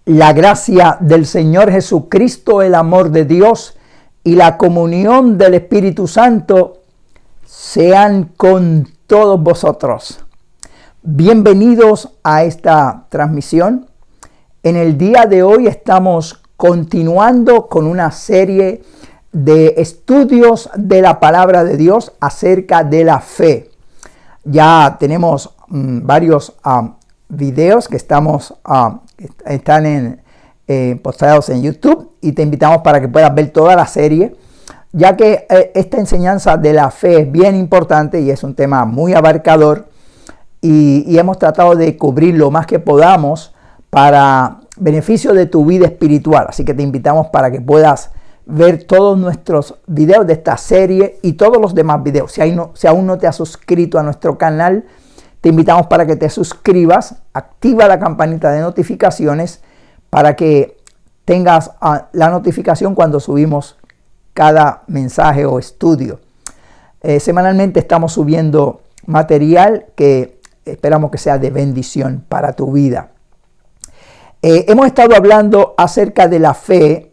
La gracia del Señor Jesucristo, el amor de Dios y la comunión del Espíritu Santo sean con todos vosotros. Bienvenidos a esta transmisión. En el día de hoy estamos continuando con una serie de estudios de la palabra de Dios acerca de la fe. Ya tenemos varios videos que están posteados en YouTube y te invitamos para que puedas ver toda la serie, ya que esta enseñanza de la fe es bien importante y es un tema muy abarcador y hemos tratado de cubrir lo más que podamos para beneficio de tu vida espiritual. Así que te invitamos para que puedas ver todos nuestros videos de esta serie y todos los demás videos. Si aún no te has suscrito a nuestro canal, te invitamos para que te suscribas, activa la campanita de notificaciones para que tengas la notificación cuando subimos cada mensaje o estudio. Semanalmente estamos subiendo material que esperamos que sea de bendición para tu vida. Hemos estado hablando acerca de la fe,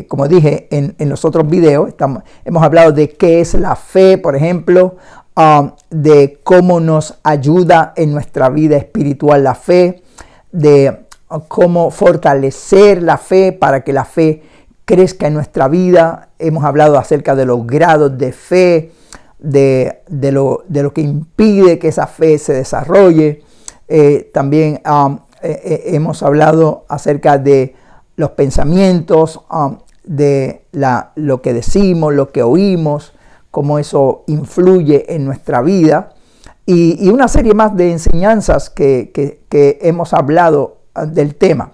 como dije en los otros videos. Hemos hablado de qué es la fe, por ejemplo, de cómo nos ayuda en nuestra vida espiritual la fe, de cómo fortalecer la fe para que la fe crezca en nuestra vida. Hemos hablado acerca de los grados de fe, de lo que impide que esa fe se desarrolle. También hemos hablado acerca de los pensamientos, de lo que decimos, lo que oímos, cómo eso influye en nuestra vida y una serie más de enseñanzas que hemos hablado del tema.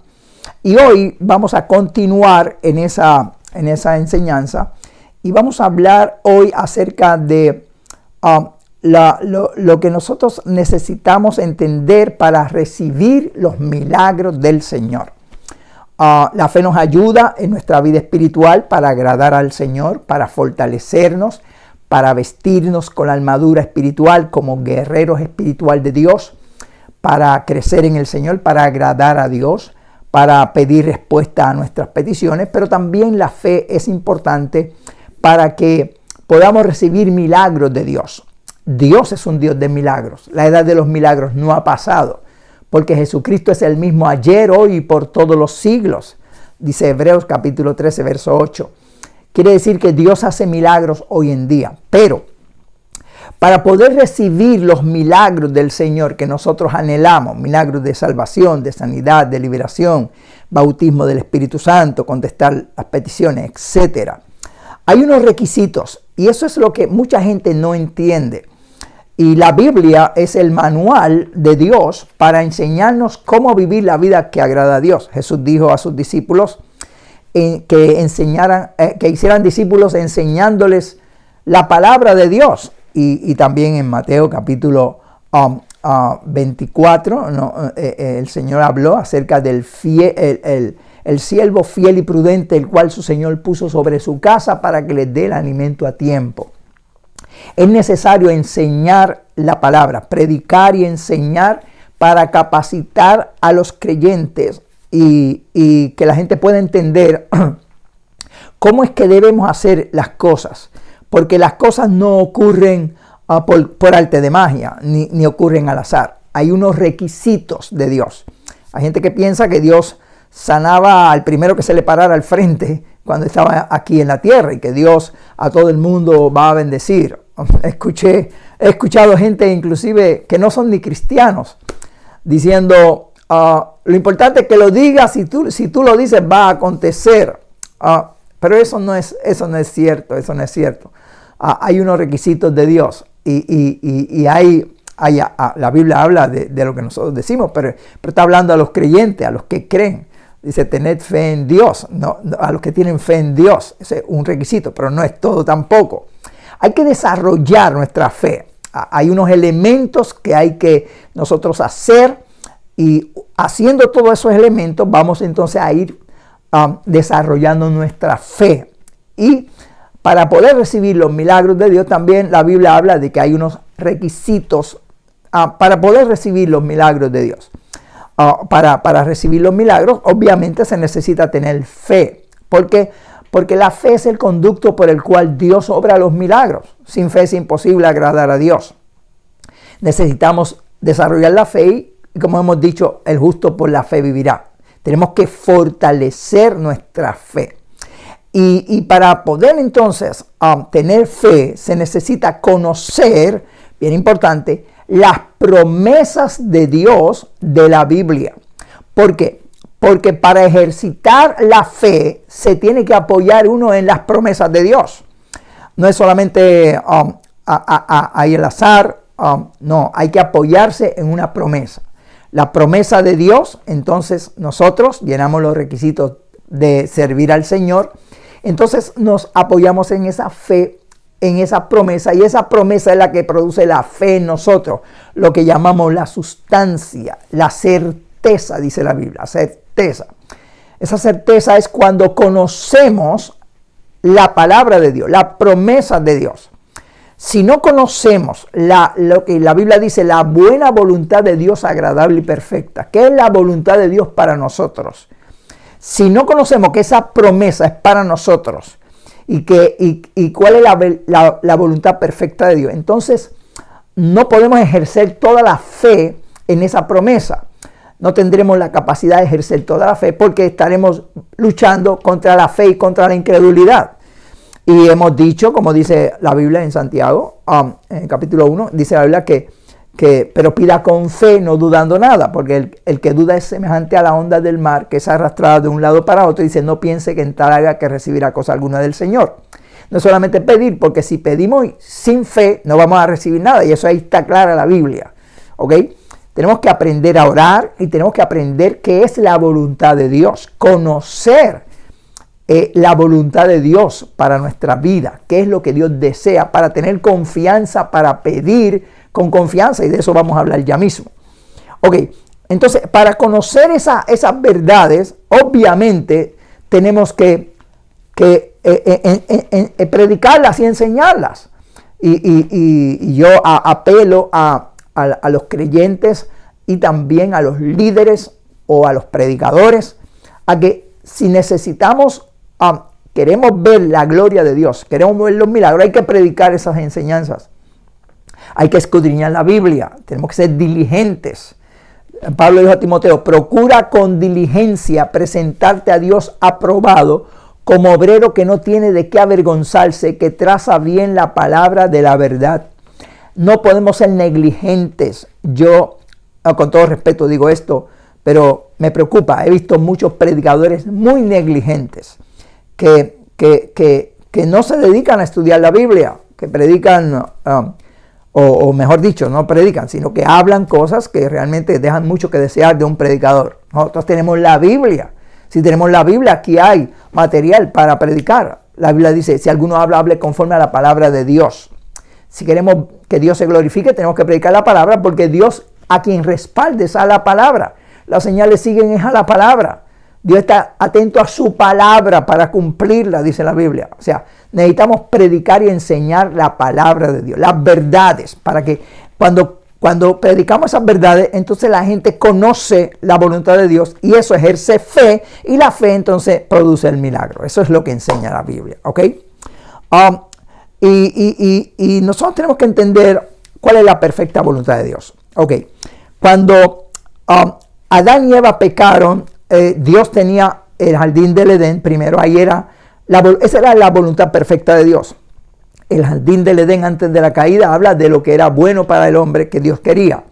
Y hoy vamos a continuar en esa enseñanza y vamos a hablar hoy acerca de lo que nosotros necesitamos entender para recibir los milagros del Señor. La fe nos ayuda en nuestra vida espiritual para agradar al Señor, para fortalecernos, para vestirnos con la armadura espiritual como guerreros espiritual de Dios, para crecer en el Señor, para agradar a Dios, para pedir respuesta a nuestras peticiones, pero también la fe es importante para que podamos recibir milagros de Dios. Dios es un Dios de milagros. La edad de los milagros no ha pasado, porque Jesucristo es el mismo ayer, hoy y por todos los siglos. Dice Hebreos capítulo 13, verso 8. Quiere decir que Dios hace milagros hoy en día, pero para poder recibir los milagros del Señor que nosotros anhelamos, milagros de salvación, de sanidad, de liberación, bautismo del Espíritu Santo, contestar las peticiones, etc., hay unos requisitos y eso es lo que mucha gente no entiende. Y la Biblia es el manual de Dios para enseñarnos cómo vivir la vida que agrada a Dios. Jesús dijo a sus discípulos que hicieran discípulos enseñándoles la palabra de Dios. Y también en Mateo capítulo 24, el Señor habló acerca del el siervo fiel y prudente, el cual su Señor puso sobre su casa para que les dé el alimento a tiempo. Es necesario enseñar la palabra, predicar y enseñar para capacitar a los creyentes y que la gente pueda entender cómo es que debemos hacer las cosas. Porque las cosas no ocurren por arte de magia, ni ocurren al azar. Hay unos requisitos de Dios. Hay gente que piensa que Dios sanaba al primero que se le parara al frente cuando estaba aquí en la tierra y que Dios a todo el mundo va a bendecir. He escuchado gente inclusive que no son ni cristianos diciendo lo importante es que lo digas, si tú lo dices va a acontecer. Pero eso no es cierto. Hay unos requisitos de Dios y la Biblia habla de lo que nosotros decimos, pero está hablando a los creyentes, a los que creen. Dice, tened fe en Dios, no, a los que tienen fe en Dios. Ese es un requisito, pero no es todo tampoco. Hay que desarrollar nuestra fe. Hay unos elementos que hay que nosotros hacer y haciendo todos esos elementos vamos entonces a ir desarrollando nuestra fe. Y para poder recibir los milagros de Dios también la Biblia habla de que hay unos requisitos para poder recibir los milagros de Dios. para recibir los milagros, obviamente se necesita tener fe. ¿Por qué? Porque la fe es el conducto por el cual Dios obra los milagros. Sin fe es imposible agradar a Dios. Necesitamos desarrollar la fe y, como hemos dicho, el justo por la fe vivirá. Tenemos que fortalecer nuestra fe. Y para poder entonces tener fe, se necesita conocer, bien importante, las promesas de Dios de la Biblia. ¿Por qué? Porque para ejercitar la fe se tiene que apoyar uno en las promesas de Dios. No es solamente ahí al azar, no, hay que apoyarse en una promesa. La promesa de Dios, entonces nosotros llenamos los requisitos de servir al Señor, entonces nos apoyamos en esa fe, en esa promesa, y esa promesa es la que produce la fe en nosotros, lo que llamamos la sustancia, la certeza, dice la Biblia, certeza. Esa certeza es cuando conocemos la palabra de Dios, la promesa de Dios. Si no conocemos lo que la Biblia dice, la buena voluntad de Dios agradable y perfecta, ¿qué es la voluntad de Dios para nosotros? Si no conocemos que esa promesa es para nosotros y cuál es la voluntad perfecta de Dios, entonces no podemos ejercer toda la fe en esa promesa. No tendremos la capacidad de ejercer toda la fe porque estaremos luchando contra la fe y contra la incredulidad. Y hemos dicho, como dice la Biblia en Santiago, en el capítulo 1, dice la Biblia pero pida con fe, no dudando nada, porque el que duda es semejante a la onda del mar, que es arrastrada de un lado para otro, y dice, no piense que en tal haga que recibirá cosa alguna del Señor. No solamente pedir, porque si pedimos sin fe, no vamos a recibir nada, y eso ahí está clara la Biblia, ¿ok? Tenemos que aprender a orar, y tenemos que aprender qué es la voluntad de Dios, conocer la voluntad de Dios para nuestra vida, qué es lo que Dios desea, para tener confianza, para pedir con confianza, y de eso vamos a hablar ya mismo. Ok, entonces para conocer esas verdades, obviamente tenemos que predicarlas y enseñarlas. Y yo apelo a los creyentes y también a los líderes o a los predicadores, a que si necesitamos queremos ver la gloria de Dios, queremos ver los milagros, hay que predicar esas enseñanzas. Hay que escudriñar la Biblia, tenemos que ser diligentes. Pablo dijo a Timoteo, procura con diligencia presentarte a Dios aprobado como obrero que no tiene de qué avergonzarse, que traza bien la palabra de la verdad. No podemos ser negligentes. Yo, con todo respeto digo esto, pero me preocupa. He visto muchos predicadores muy negligentes que no se dedican a estudiar la Biblia, que predican, o mejor dicho, no predican, sino que hablan cosas que realmente dejan mucho que desear de un predicador. Nosotros tenemos la Biblia. Si tenemos la Biblia, aquí hay material para predicar. La Biblia dice, si alguno habla, hable conforme a la palabra de Dios. Si queremos que Dios se glorifique, tenemos que predicar la palabra, porque Dios a quien respalde es a la palabra. Las señales siguen es a la palabra. Dios está atento a su palabra para cumplirla, dice la Biblia. O sea, necesitamos predicar y enseñar la palabra de Dios, las verdades, para que cuando predicamos esas verdades, entonces la gente conoce la voluntad de Dios y eso ejerce fe, y la fe entonces produce el milagro. Eso es lo que enseña la Biblia, ¿ok? Y nosotros tenemos que entender cuál es la perfecta voluntad de Dios. Ok, cuando Adán y Eva pecaron, Dios tenía el jardín del Edén. Primero, ahí esa era la voluntad perfecta de Dios. El jardín del Edén antes de la caída habla de lo que era bueno para el hombre, que Dios quería.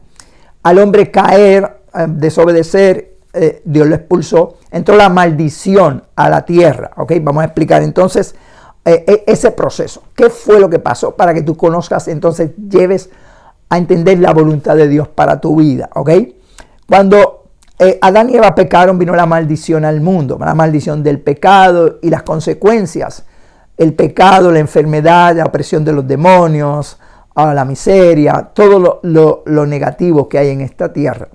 Al hombre caer, desobedecer, Dios lo expulsó. Entró la maldición a la tierra. Ok, vamos a explicar entonces ese proceso. ¿Qué fue lo que pasó? Para que tú conozcas, entonces lleves a entender la voluntad de Dios para tu vida. Ok, cuando Adán y Eva pecaron, vino la maldición al mundo, la maldición del pecado y las consecuencias. El pecado, la enfermedad, la opresión de los demonios, la miseria, todo lo negativo que hay en esta tierra.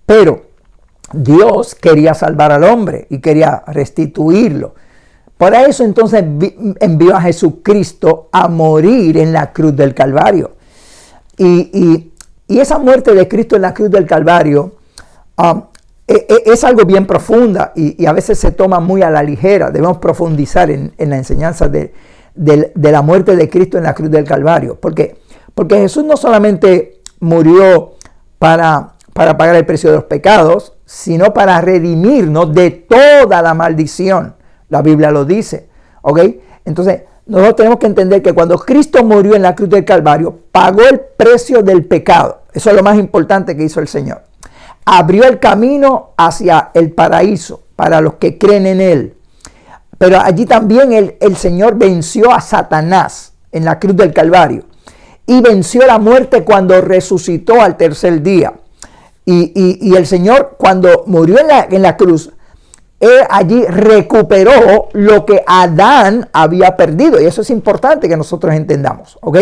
Pero Dios quería salvar al hombre y quería restituirlo. Por eso entonces envió a Jesucristo a morir en la cruz del Calvario. Y esa muerte de Cristo en la cruz del Calvario es algo bien profunda y a veces se toma muy a la ligera. Debemos profundizar en la enseñanza de la muerte de Cristo en la cruz del Calvario. ¿Por qué? Porque Jesús no solamente murió para pagar el precio de los pecados, sino para redimirnos de toda la maldición. La Biblia lo dice, ¿ok? Entonces, nosotros tenemos que entender que cuando Cristo murió en la cruz del Calvario, pagó el precio del pecado. Eso es lo más importante que hizo el Señor. Abrió el camino hacia el paraíso para los que creen en Él. Pero allí también el Señor venció a Satanás en la cruz del Calvario. Y venció la muerte cuando resucitó al tercer día. Y el Señor, cuando murió en la cruz, Él allí recuperó lo que Adán había perdido. Y eso es importante que nosotros entendamos, ¿ok?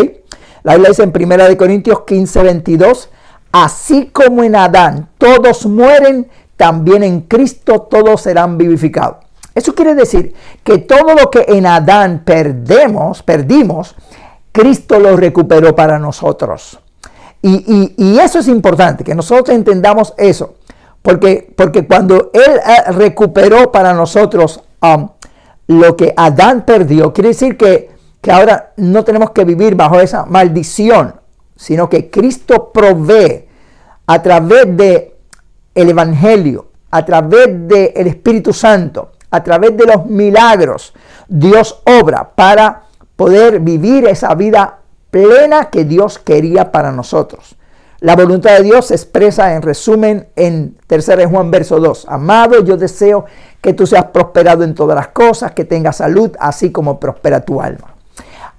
La Biblia dice en 1 Corintios 15, 22, así como en Adán todos mueren, también en Cristo todos serán vivificados. Eso quiere decir que todo lo que en Adán perdimos, Cristo lo recuperó para nosotros. Y eso es importante, que nosotros entendamos eso. Porque cuando Él recuperó para nosotros lo que Adán perdió, quiere decir que ahora no tenemos que vivir bajo esa maldición, sino que Cristo provee a través del Evangelio, a través del Espíritu Santo, a través de los milagros. Dios obra para poder vivir esa vida plena que Dios quería para nosotros. La voluntad de Dios se expresa en resumen en 3 Juan verso 2. Amado, yo deseo que tú seas prosperado en todas las cosas, que tengas salud, así como prospera tu alma.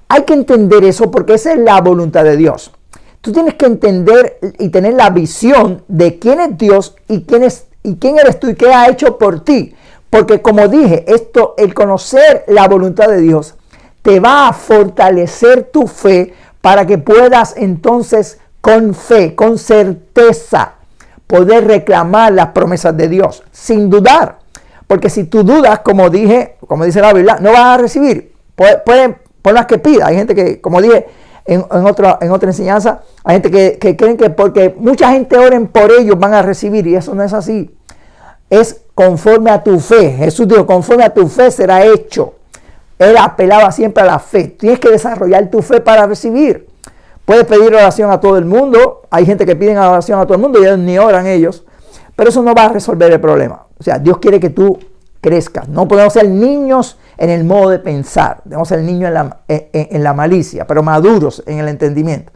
Hay que entender eso porque esa es la voluntad de Dios. Tú tienes que entender y tener la visión de quién es Dios y quién eres tú y qué ha hecho por ti. Porque como dije, el conocer la voluntad de Dios te va a fortalecer tu fe para que puedas entonces con fe, con certeza, poder reclamar las promesas de Dios sin dudar. Porque si tú dudas, como dice la Biblia, no vas a recibir. Pueden, por las que pida. Hay gente que, como dije en otra enseñanza, hay gente que creen que porque mucha gente oren por ellos van a recibir, y eso no es así. Es conforme a tu fe. Jesús dijo, conforme a tu fe será hecho. Él apelaba siempre a la fe. Tienes que desarrollar tu fe para recibir. Puedes pedir oración a todo el mundo. Hay gente que piden oración a todo el mundo y ellos ni oran ellos. Pero eso no va a resolver el problema. O sea, Dios quiere que tú crezcas. No podemos ser niños en el modo de pensar. Debemos ser niños en la malicia, pero maduros en el entendimiento.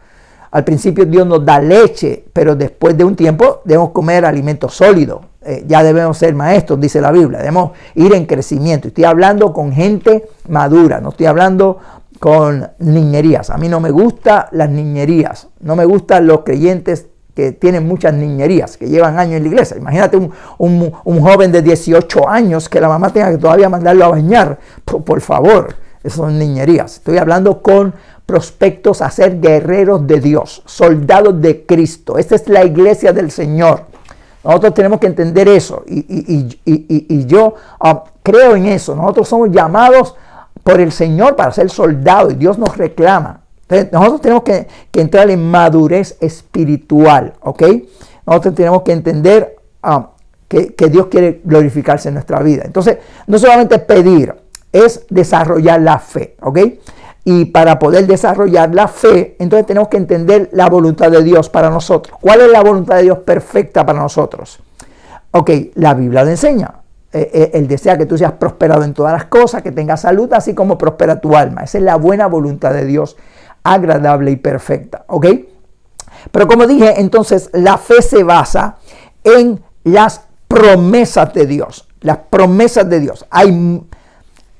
Al principio Dios nos da leche, pero después de un tiempo debemos comer alimento sólido. Ya debemos ser maestros, dice la Biblia. Debemos ir en crecimiento. Estoy hablando con gente madura, no estoy hablando con niñerías. A mí no me gustan las niñerías. No me gustan los creyentes que tienen muchas niñerías, que llevan años en la iglesia. Imagínate un joven de 18 años que la mamá tenga que todavía mandarlo a bañar. Por favor, esas son niñerías. Estoy hablando con prospectos a ser guerreros de Dios, soldados de Cristo. Esta es la iglesia del Señor. Nosotros tenemos que entender eso y yo creo en eso. Nosotros somos llamados por el Señor para ser soldados y Dios nos reclama. Entonces, nosotros tenemos que entrar en madurez espiritual, ¿ok? Nosotros tenemos que entender que Dios quiere glorificarse en nuestra vida. Entonces, no solamente pedir, es desarrollar la fe, ¿ok? Y para poder desarrollar la fe, entonces tenemos que entender la voluntad de Dios para nosotros. ¿Cuál es la voluntad de Dios perfecta para nosotros? Ok, la Biblia lo enseña. Él desea que tú seas prosperado en todas las cosas, que tengas salud, así como prospera tu alma. Esa es la buena voluntad de Dios, agradable y perfecta. ¿Ok? Pero como dije, entonces la fe se basa en las promesas de Dios. Las promesas de Dios. Hay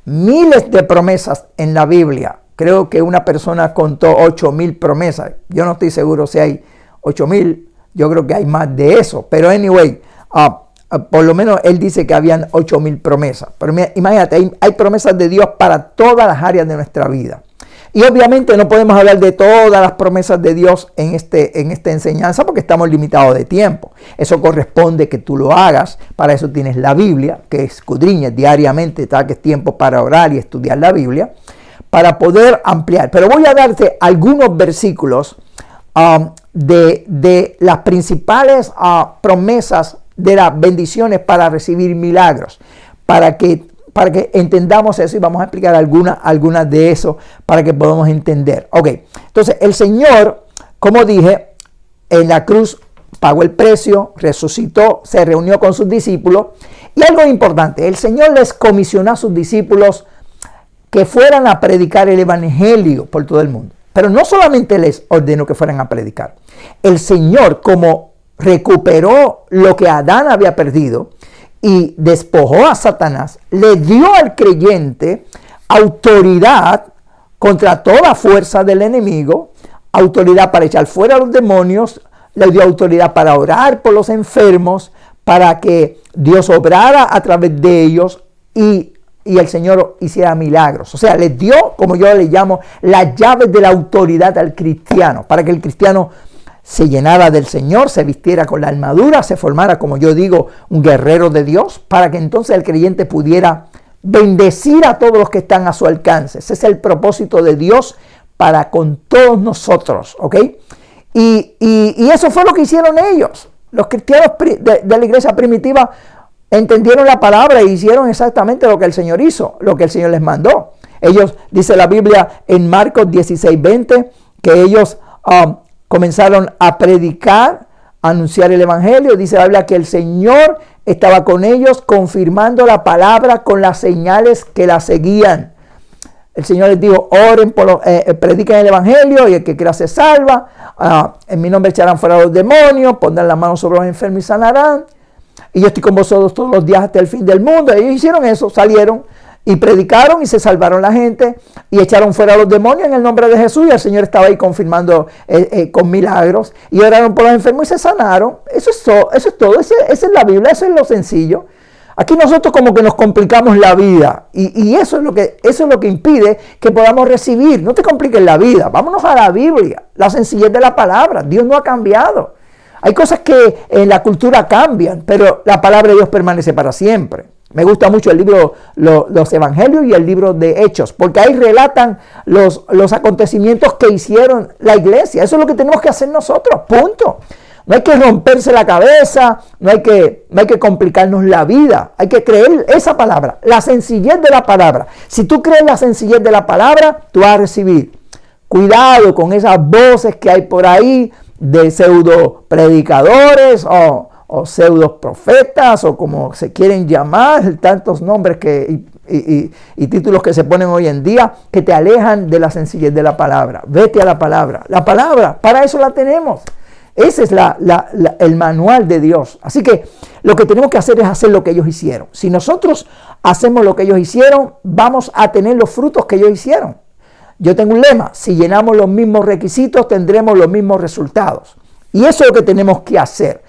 miles de promesas en la Biblia. Creo que una persona contó 8,000 promesas. Yo no estoy seguro si hay 8,000. Yo creo que hay más de eso. Pero anyway, por lo menos él dice que habían 8,000 promesas. Pero imagínate, hay promesas de Dios para todas las áreas de nuestra vida. Y obviamente no podemos hablar de todas las promesas de Dios en esta enseñanza porque estamos limitados de tiempo. Eso corresponde que tú lo hagas. Para eso tienes la Biblia, que escudriñes diariamente, saques tiempo para orar y estudiar la Biblia, para poder ampliar. Pero voy a darte algunos versículos de las principales promesas de las bendiciones para recibir milagros, para que entendamos eso, y vamos a explicar algunas de eso para que podamos entender. Ok, entonces el Señor, como dije, en la cruz pagó el precio, resucitó, se reunió con sus discípulos, y algo importante, el Señor les comisionó a sus discípulos que fueran a predicar el evangelio por todo el mundo. Pero no solamente les ordenó que fueran a predicar. El Señor, como recuperó lo que Adán había perdido y despojó a Satanás, le dio al creyente autoridad contra toda fuerza del enemigo, autoridad para echar fuera a los demonios, le dio autoridad para orar por los enfermos, para que Dios obrara a través de ellos y el Señor hiciera milagros. O sea, les dio, como yo le llamo, las llaves de la autoridad al cristiano, para que el cristiano se llenara del Señor, se vistiera con la armadura, se formara, como yo digo, un guerrero de Dios, para que entonces el creyente pudiera bendecir a todos los que están a su alcance. Ese es el propósito de Dios para con todos nosotros, ¿ok? Y eso fue lo que hicieron ellos. Los cristianos de la iglesia primitiva entendieron la palabra e hicieron exactamente lo que el Señor hizo, lo que el Señor les mandó. Ellos, dice la Biblia en Marcos 16:20, que ellos comenzaron a predicar, a anunciar el evangelio. Dice la Biblia que el Señor estaba con ellos confirmando la palabra con las señales que la seguían. El Señor les dijo, oren, prediquen el evangelio y el que quiera se salva. En mi nombre echarán fuera los demonios, pondrán las manos sobre los enfermos y sanarán. Y yo estoy con vosotros todos los días hasta el fin del mundo. Ellos hicieron eso, salieron y predicaron y se salvaron la gente y echaron fuera a los demonios en el nombre de Jesús, y el Señor estaba ahí confirmando con milagros, y oraron por los enfermos y se sanaron. Eso es todo. Esa es la Biblia, eso es lo sencillo. Aquí nosotros como que nos complicamos la vida y eso es lo que impide que podamos recibir. No te compliques la vida, vámonos a la Biblia, la sencillez de la palabra. Dios no ha cambiado. Hay cosas que en la cultura cambian, pero la palabra de Dios permanece para siempre. Me gusta mucho el libro, los evangelios y el libro de Hechos, porque ahí relatan los acontecimientos que hicieron la iglesia. Eso es lo que tenemos que hacer nosotros, punto. No hay que romperse la cabeza, no hay que complicarnos la vida. Hay que creer esa palabra, la sencillez de la palabra. Si tú crees la sencillez de la palabra, tú vas a recibir. Cuidado con esas voces que hay por ahí de pseudo predicadores o pseudo profetas, o como se quieren llamar, tantos nombres y títulos que se ponen hoy en día, que te alejan de la sencillez de la palabra. Vete a la palabra. La palabra, para eso la tenemos. Ese es el manual de Dios. Así que lo que tenemos que hacer es hacer lo que ellos hicieron. Si nosotros hacemos lo que ellos hicieron, vamos a tener los frutos que ellos hicieron. Yo tengo un lema: si llenamos los mismos requisitos, tendremos los mismos resultados. Y eso es lo que tenemos que hacer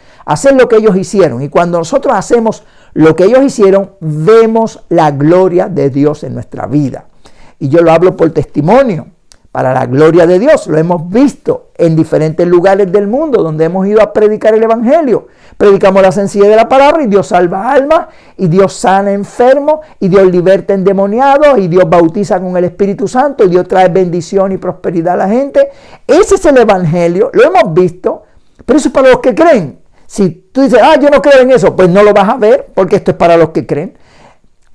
lo que ellos hicieron. Y cuando nosotros hacemos lo que ellos hicieron, vemos la gloria de Dios en nuestra vida. Y yo lo hablo por testimonio, para la gloria de Dios. Lo hemos visto en diferentes lugares del mundo donde hemos ido a predicar el evangelio. Predicamos la sencillez de la palabra y Dios salva almas, y Dios sana enfermos, y Dios liberta endemoniados, y Dios bautiza con el Espíritu Santo, y Dios trae bendición y prosperidad a la gente. Ese es el evangelio, lo hemos visto, pero eso es para los que creen. Si tú dices, yo no creo en eso, pues no lo vas a ver, porque esto es para los que creen.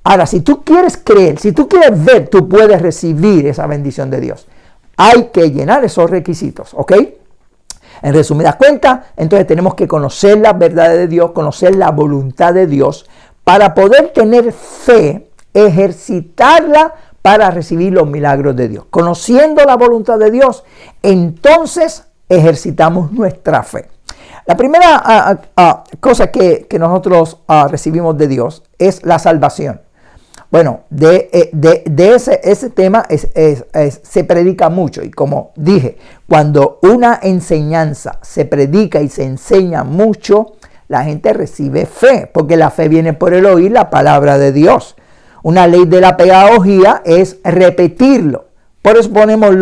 Ahora, si tú quieres creer, si tú quieres ver, tú puedes recibir esa bendición de Dios. Hay que llenar esos requisitos, ¿ok? En resumidas cuentas, entonces tenemos que conocer la verdad de Dios, conocer la voluntad de Dios, para poder tener fe, ejercitarla para recibir los milagros de Dios. Conociendo la voluntad de Dios, entonces ejercitamos nuestra fe. La primera cosa que nosotros recibimos de Dios es la salvación. Bueno, de ese tema se predica mucho, y como dije, cuando una enseñanza se predica y se enseña mucho, la gente recibe fe, porque la fe viene por el oír la palabra de Dios. Una ley de la pedagogía es repetirlo. Por eso ponemos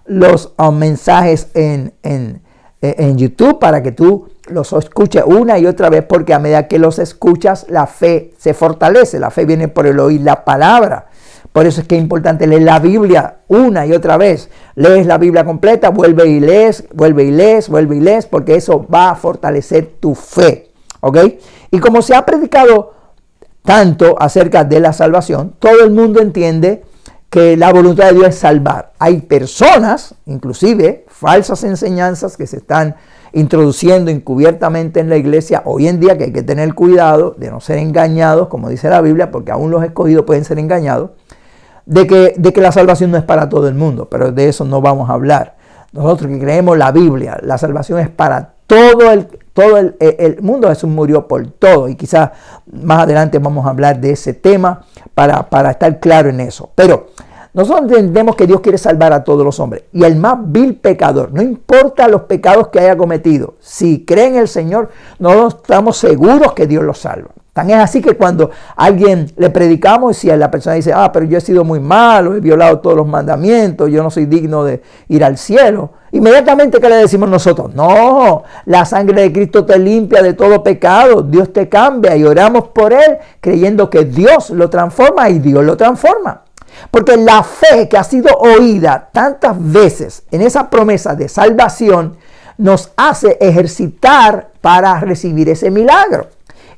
los mensajes en YouTube, para que tú los escuches una y otra vez, porque a medida que los escuchas, la fe se fortalece. La fe viene por el oír la palabra. Por eso es que es importante leer la Biblia una y otra vez. Lees la Biblia completa, vuelve y lees, porque eso va a fortalecer tu fe. ¿Ok? Y como se ha predicado tanto acerca de la salvación, todo el mundo entiende que la voluntad de Dios es salvar. Hay personas, inclusive falsas enseñanzas que se están introduciendo encubiertamente en la iglesia hoy en día, que hay que tener cuidado de no ser engañados, como dice la Biblia, porque aún los escogidos pueden ser engañados, de que la salvación no es para todo el mundo, pero de eso no vamos a hablar. Nosotros que creemos la Biblia, la salvación es para todo el mundo. Jesús murió por todo, y quizás más adelante vamos a hablar de ese tema para estar claro en eso. Pero nosotros entendemos que Dios quiere salvar a todos los hombres, y el más vil pecador, no importa los pecados que haya cometido, si cree en el Señor, nosotros estamos seguros que Dios lo salva. Tan es así que cuando a alguien le predicamos, si la persona dice, pero yo he sido muy malo, he violado todos los mandamientos, yo no soy digno de ir al cielo, inmediatamente, ¿qué le decimos nosotros? No, la sangre de Cristo te limpia de todo pecado, Dios te cambia, y oramos por Él creyendo que Dios lo transforma, y Dios lo transforma. Porque la fe que ha sido oída tantas veces en esa promesa de salvación nos hace ejercitar para recibir ese milagro.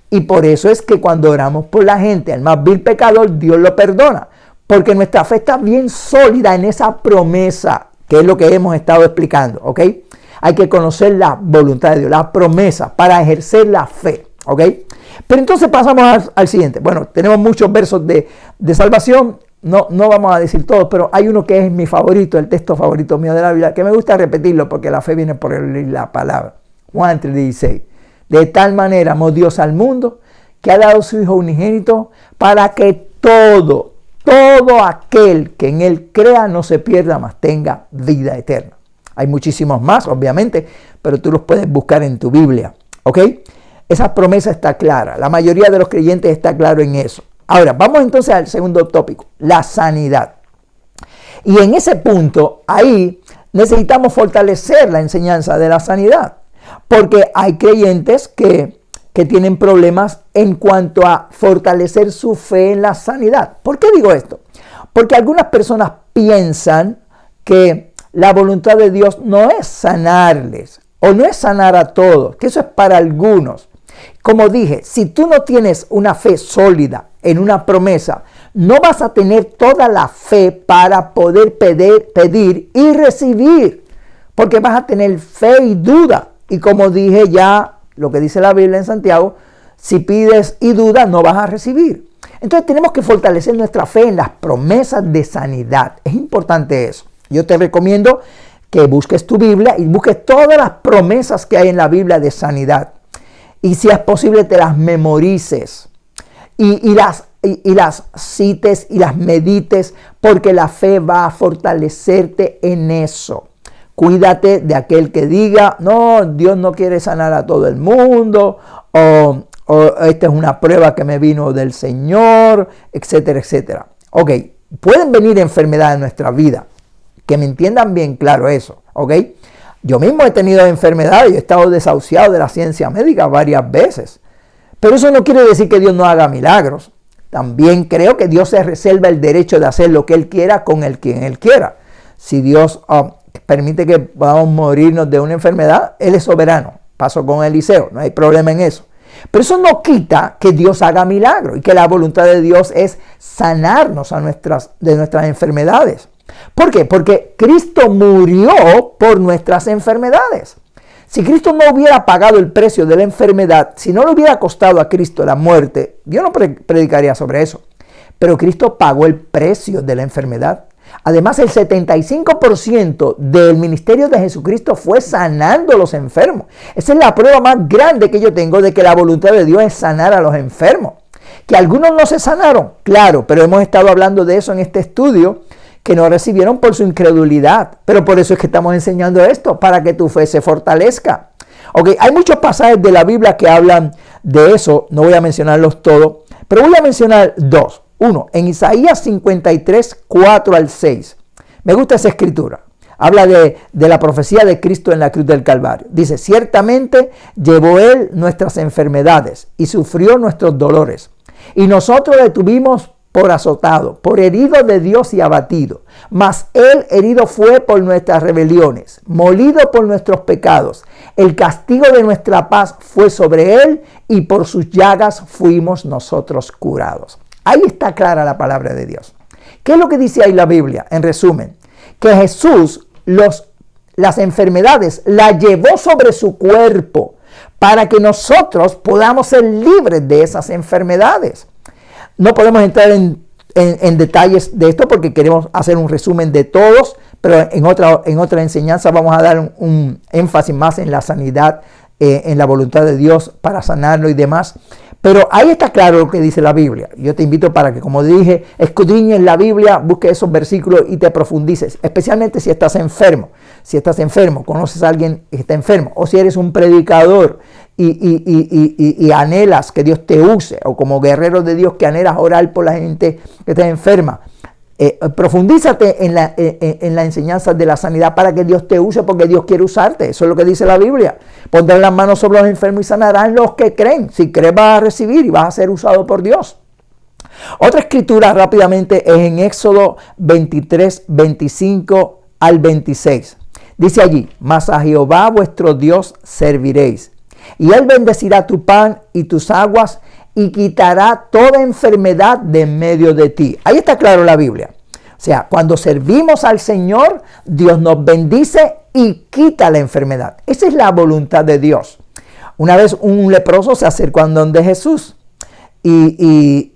Y por eso es que cuando oramos por la gente, el más vil pecador, Dios lo perdona. Porque nuestra fe está bien sólida en esa promesa, que es lo que hemos estado explicando, ¿ok? Hay que conocer la voluntad de Dios, la promesa, para ejercer la fe, ¿ok? Pero entonces pasamos al siguiente. Bueno, tenemos muchos versos de salvación. No vamos a decir todos, pero hay uno que es mi favorito, el texto favorito mío de la Biblia, que me gusta repetirlo porque la fe viene por la palabra. Juan 3:16. De tal manera amó Dios al mundo que ha dado su Hijo unigénito para que todo aquel que en Él crea no se pierda, mas tenga vida eterna. Hay muchísimos más, obviamente, pero tú los puedes buscar en tu Biblia, ¿ok? Esa promesa está clara. La mayoría de los creyentes está claro en eso. Ahora, vamos entonces al segundo tópico, la sanidad. Y en ese punto, ahí necesitamos fortalecer la enseñanza de la sanidad. Porque hay creyentes que tienen problemas en cuanto a fortalecer su fe en la sanidad. ¿Por qué digo esto? Porque algunas personas piensan que la voluntad de Dios no es sanarles, o no es sanar a todos, que eso es para algunos. Como dije, si tú no tienes una fe sólida en una promesa, no vas a tener toda la fe para poder pedir y recibir, porque vas a tener fe y duda. Y como dije ya, lo que dice la Biblia en Santiago, si pides y dudas, no vas a recibir. Entonces tenemos que fortalecer nuestra fe en las promesas de sanidad. Es importante eso. Yo te recomiendo que busques tu Biblia y busques todas las promesas que hay en la Biblia de sanidad. Y si es posible, te las memorices. Y las cites y las medites, porque la fe va a fortalecerte en eso. Cuídate de aquel que diga, no, Dios no quiere sanar a todo el mundo, o esta es una prueba que me vino del Señor, etcétera, etcétera. Ok, pueden venir enfermedades en nuestra vida, que me entiendan bien claro eso, ok. Yo mismo he tenido enfermedades y he estado desahuciado de la ciencia médica varias veces, pero eso no quiere decir que Dios no haga milagros. También creo que Dios se reserva el derecho de hacer lo que Él quiera con quien Él quiera. Si Dios permite que podamos morirnos de una enfermedad, Él es soberano. Pasó con Eliseo, no hay problema en eso. Pero eso no quita que Dios haga milagros y que la voluntad de Dios es sanarnos de nuestras enfermedades. ¿Por qué? Porque Cristo murió por nuestras enfermedades. Si Cristo no hubiera pagado el precio de la enfermedad, si no le hubiera costado a Cristo la muerte, yo no predicaría sobre eso. Pero Cristo pagó el precio de la enfermedad. Además, el 75% del ministerio de Jesucristo fue sanando a los enfermos. Esa es la prueba más grande que yo tengo de que la voluntad de Dios es sanar a los enfermos. Que algunos no se sanaron, claro, pero hemos estado hablando de eso en este estudio, que no recibieron por su incredulidad. Pero por eso es que estamos enseñando esto, para que tu fe se fortalezca. Ok, hay muchos pasajes de la Biblia que hablan de eso, no voy a mencionarlos todos, pero voy a mencionar dos. Uno, en Isaías 53, 4 al 6. Me gusta esa escritura. Habla de la profecía de Cristo en la cruz del Calvario. Dice, ciertamente llevó Él nuestras enfermedades y sufrió nuestros dolores. Y nosotros le tuvimos por azotado, por herido de Dios y abatido. Mas Él herido fue por nuestras rebeliones, molido por nuestros pecados. El castigo de nuestra paz fue sobre Él y por sus llagas fuimos nosotros curados. Ahí está clara la palabra de Dios. ¿Qué es lo que dice ahí la Biblia? En resumen, que Jesús las enfermedades las llevó sobre su cuerpo para que nosotros podamos ser libres de esas enfermedades. No podemos entrar en detalles de esto porque queremos hacer un resumen de todos, pero en otra enseñanza vamos a dar un énfasis más en la sanidad, en la voluntad de Dios para sanarlo y demás. Pero ahí está claro lo que dice la Biblia. Yo te invito para que, como dije, escudriñes la Biblia, busques esos versículos y te profundices, especialmente si estás enfermo. Si estás enfermo, conoces a alguien que está enfermo, o si eres un predicador y anhelas que Dios te use, o como guerrero de Dios que anhelas orar por la gente que está enferma. Profundízate en la enseñanza de la sanidad para que Dios te use, porque Dios quiere usarte. Eso es lo que dice la Biblia. Pondrán las manos sobre los enfermos y sanarán los que creen. Si crees, vas a recibir y vas a ser usado por Dios. Otra escritura rápidamente es en Éxodo 23, 25 al 26. Dice allí: mas a Jehová vuestro Dios serviréis, y Él bendecirá tu pan y tus aguas, y quitará toda enfermedad de en medio de ti. Ahí está claro la Biblia. O sea, cuando servimos al Señor, Dios nos bendice y quita la enfermedad. Esa es la voluntad de Dios. Una vez un leproso se acercó a donde Jesús y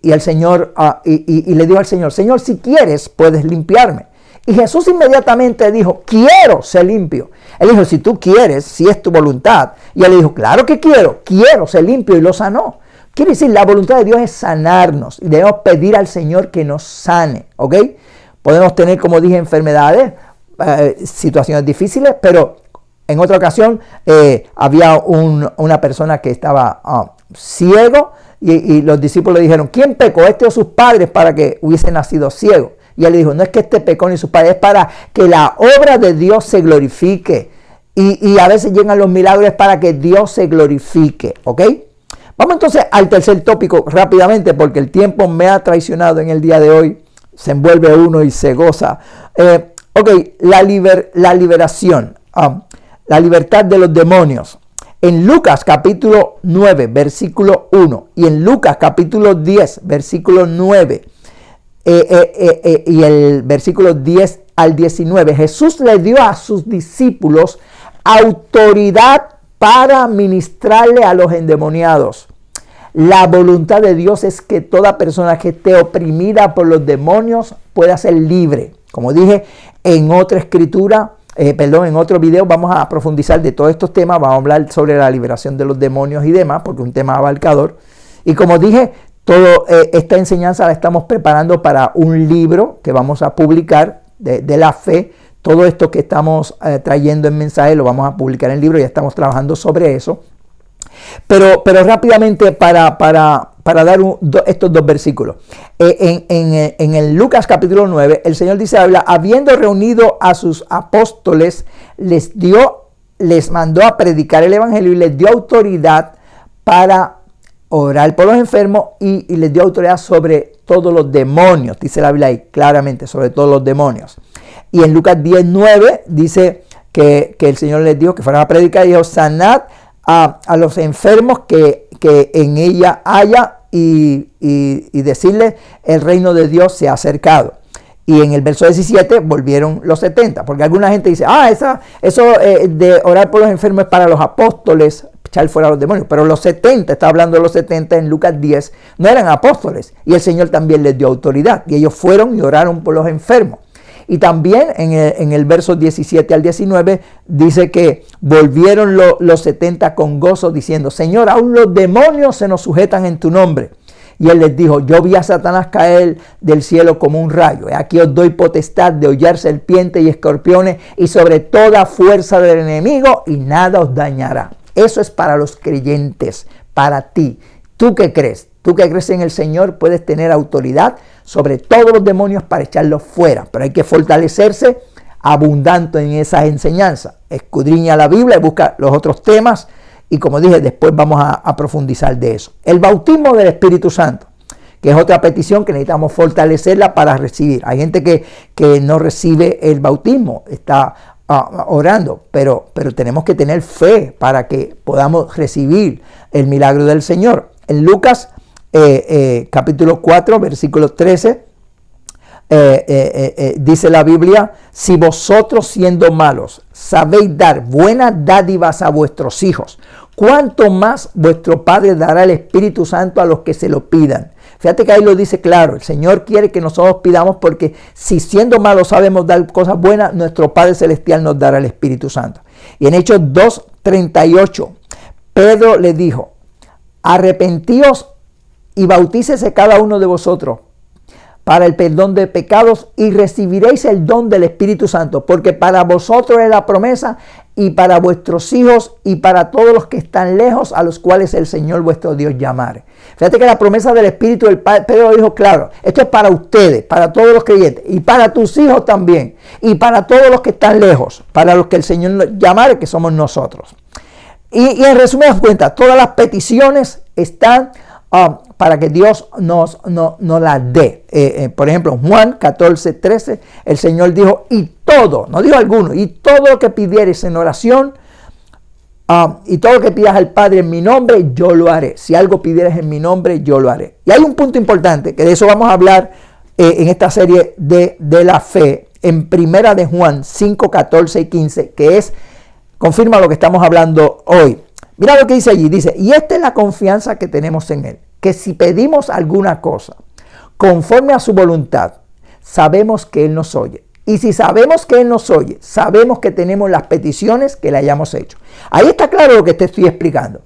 el Señor y le dijo al Señor: Señor, si quieres, puedes limpiarme. Y Jesús inmediatamente dijo: quiero ser limpio. Él dijo: si tú quieres, si es tu voluntad. Y él le dijo: claro que quiero ser limpio, y lo sanó. Quiere decir, la voluntad de Dios es sanarnos y debemos pedir al Señor que nos sane, ¿ok? Podemos tener, como dije, enfermedades, situaciones difíciles, pero en otra ocasión había una persona que estaba ciego y los discípulos le dijeron: ¿quién pecó, este o sus padres, para que hubiese nacido ciego? Y él le dijo: no es que este pecó ni sus padres, es para que la obra de Dios se glorifique. Y a veces llegan los milagros para que Dios se glorifique, ¿ok? Vamos entonces al tercer tópico rápidamente, porque el tiempo me ha traicionado en el día de hoy. Se envuelve uno y se goza. La liberación, la libertad de los demonios. En Lucas capítulo 9, versículo 1, y en Lucas capítulo 10, versículo 9, y el versículo 10 al 19, Jesús le dio a sus discípulos autoridad para ministrarle a los endemoniados. La voluntad de Dios es que toda persona que esté oprimida por los demonios pueda ser libre. Como dije en otra escritura, en otro video vamos a profundizar de todos estos temas. Vamos a hablar sobre la liberación de los demonios y demás, porque es un tema abarcador. Y como dije, toda esta enseñanza la estamos preparando para un libro que vamos a publicar de la fe. Todo esto que estamos trayendo en mensaje lo vamos a publicar en el libro, ya estamos trabajando sobre eso. Pero rápidamente para dar estos dos versículos. En el Lucas capítulo 9, el Señor dice: habiendo reunido a sus apóstoles, les mandó a predicar el evangelio y les dio autoridad para orar por los enfermos y les dio autoridad sobre todos los demonios. Dice la Biblia ahí claramente, sobre todos los demonios. Y en Lucas 10:9 dice que el Señor les dijo que fueran a predicar y dijo: sanad a los enfermos que en ella haya y decirles: el reino de Dios se ha acercado. Y en el verso 17 volvieron los 70, porque alguna gente dice: eso de orar por los enfermos es para los apóstoles, echar fuera a los demonios. Pero los 70, está hablando de los 70 en Lucas 10, no eran apóstoles. Y el Señor también les dio autoridad. Y ellos fueron y oraron por los enfermos. Y también en el verso 17 al 19 dice que volvieron los 70 con gozo diciendo: Señor, aún los demonios se nos sujetan en tu nombre. Y él les dijo: yo vi a Satanás caer del cielo como un rayo. Aquí os doy potestad de hollar serpientes y escorpiones y sobre toda fuerza del enemigo, y nada os dañará. Eso es para los creyentes, para ti. ¿Tú qué crees? Tú que crees en el Señor puedes tener autoridad sobre todos los demonios para echarlos fuera. Pero hay que fortalecerse abundante en esas enseñanzas. Escudriña la Biblia y busca los otros temas. Y como dije, después vamos a profundizar de eso. El bautismo del Espíritu Santo. que es otra petición que necesitamos fortalecerla para recibir. Hay gente que no recibe el bautismo, está orando, pero tenemos que tener fe para que podamos recibir el milagro del Señor. En Lucas capítulo 4, versículo 13, dice la Biblia: si vosotros siendo malos sabéis dar buenas dádivas a vuestros hijos, cuánto más vuestro Padre dará el Espíritu Santo a los que se lo pidan. Fíjate que ahí lo dice claro, el Señor quiere que nosotros pidamos, porque si siendo malos sabemos dar cosas buenas, nuestro Padre Celestial nos dará el Espíritu Santo. Y en Hechos 2:38, Pedro le dijo: arrepentíos y bautícese cada uno de vosotros para el perdón de pecados y recibiréis el don del Espíritu Santo, porque para vosotros es la promesa, y para vuestros hijos y para todos los que están lejos, a los cuales el Señor vuestro Dios llamare. Fíjate que la promesa del Espíritu del Padre, Pedro dijo claro, esto es para ustedes, para todos los creyentes, y para tus hijos también, y para todos los que están lejos, para los que el Señor llamare, que somos nosotros. Y en resumidas cuentas, todas las peticiones están para que Dios nos las dé. Por ejemplo, Juan 14:13, el Señor dijo: y todo, no dijo alguno, y todo lo que pidieres en oración, y todo lo que pidas al Padre en mi nombre, yo lo haré. Si algo pidieres en mi nombre, yo lo haré. Y hay un punto importante, que de eso vamos a hablar en esta serie de la fe, en Primera de Juan 5, 14 y 15, que confirma lo que estamos hablando hoy. Mira lo que dice allí, dice: y esta es la confianza que tenemos en Él, que si pedimos alguna cosa conforme a su voluntad, sabemos que Él nos oye. Y si sabemos que Él nos oye, sabemos que tenemos las peticiones que le hayamos hecho. Ahí está claro lo que te estoy explicando.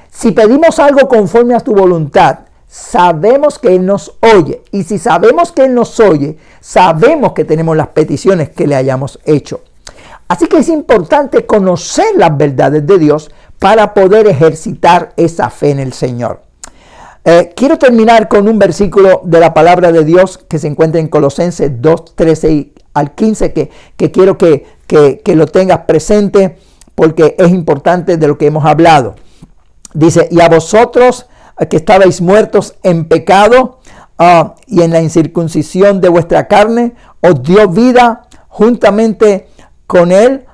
Si pedimos algo conforme a tu voluntad, sabemos que Él nos oye. Y si sabemos que Él nos oye, sabemos que tenemos las peticiones que le hayamos hecho. Así que es importante conocer las verdades de Dios para poder ejercitar esa fe en el Señor. Quiero terminar con un versículo de la palabra de Dios que se encuentra en Colosenses 2, 13 al 15, que quiero que lo tengas presente, porque es importante de lo que hemos hablado. Dice: y a vosotros que estabais muertos en pecado y en la incircuncisión de vuestra carne, os dio vida juntamente con Él,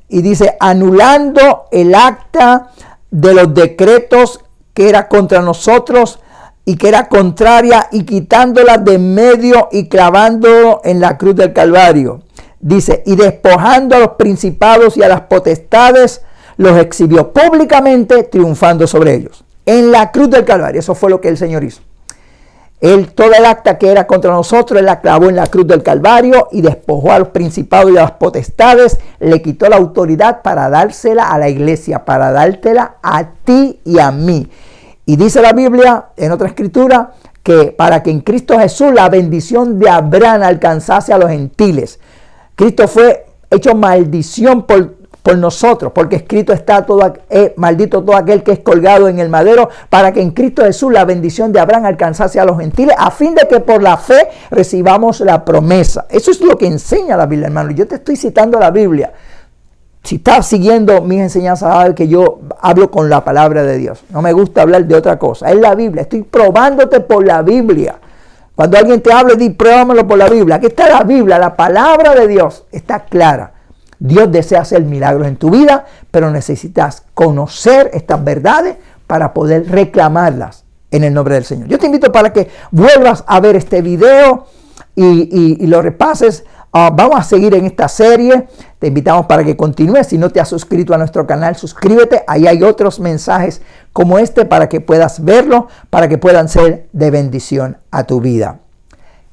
y dice: anulando el acta de los decretos que era contra nosotros y que era contraria, y quitándola de medio y clavándolo en la cruz del Calvario. Dice: y despojando a los principados y a las potestades, los exhibió públicamente, triunfando sobre ellos. En la cruz del Calvario, eso fue lo que el Señor hizo. Él, toda el acta que era contra nosotros, Él la clavó en la cruz del Calvario y despojó a los principados y a las potestades, le quitó la autoridad para dársela a la iglesia, para dártela a ti y a mí. Y dice la Biblia en otra escritura que para que en Cristo Jesús la bendición de Abraham alcanzase a los gentiles. Cristo fue hecho maldición por nosotros, porque escrito está: maldito todo aquel que es colgado en el madero, para que en Cristo Jesús la bendición de Abraham alcanzase a los gentiles, a fin de que por la fe recibamos la promesa. Eso es lo que enseña la Biblia, hermano. Yo te estoy citando la Biblia. Si estás siguiendo mis enseñanzas, sabes que yo hablo con la palabra de Dios. No me gusta hablar de otra cosa. Es la Biblia. Estoy probándote por la Biblia. Cuando alguien te hable, di: pruébamelo por la Biblia. Aquí está la Biblia, la palabra de Dios está clara. Dios desea hacer milagros en tu vida, pero necesitas conocer estas verdades para poder reclamarlas en el nombre del Señor. Yo te invito para que vuelvas a ver este video y lo repases. Vamos a seguir en esta serie. Te invitamos para que continúes. Si no te has suscrito a nuestro canal, suscríbete. Ahí hay otros mensajes como este para que puedas verlo, para que puedan ser de bendición a tu vida.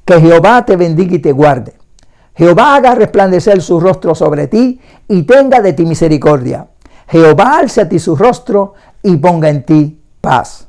Que Jehová te bendiga y te guarde. Jehová haga resplandecer su rostro sobre ti y tenga de ti misericordia. Jehová alce a ti su rostro y ponga en ti paz.